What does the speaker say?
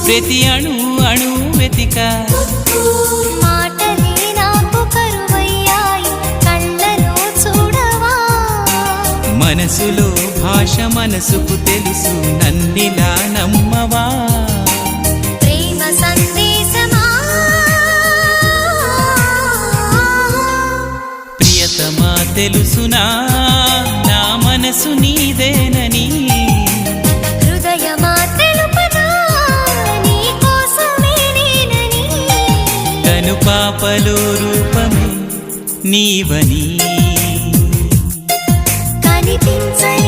ప్రతి అణు అణు వెతిక మాటలే నాకు కరువయ్యాయి కళ్ళలో చూడవా మనసులో భాష మనసుకు తెలుసు నన్నిలా నమ్మవా ప్రేమ సందేశమా ప్రియతమా తెలుసునా నా మనసు నీదేనని హృదయమా తెలుపనా నీ కోసమే నేనని కను పాపలో రూపమే నీవని కనిపించని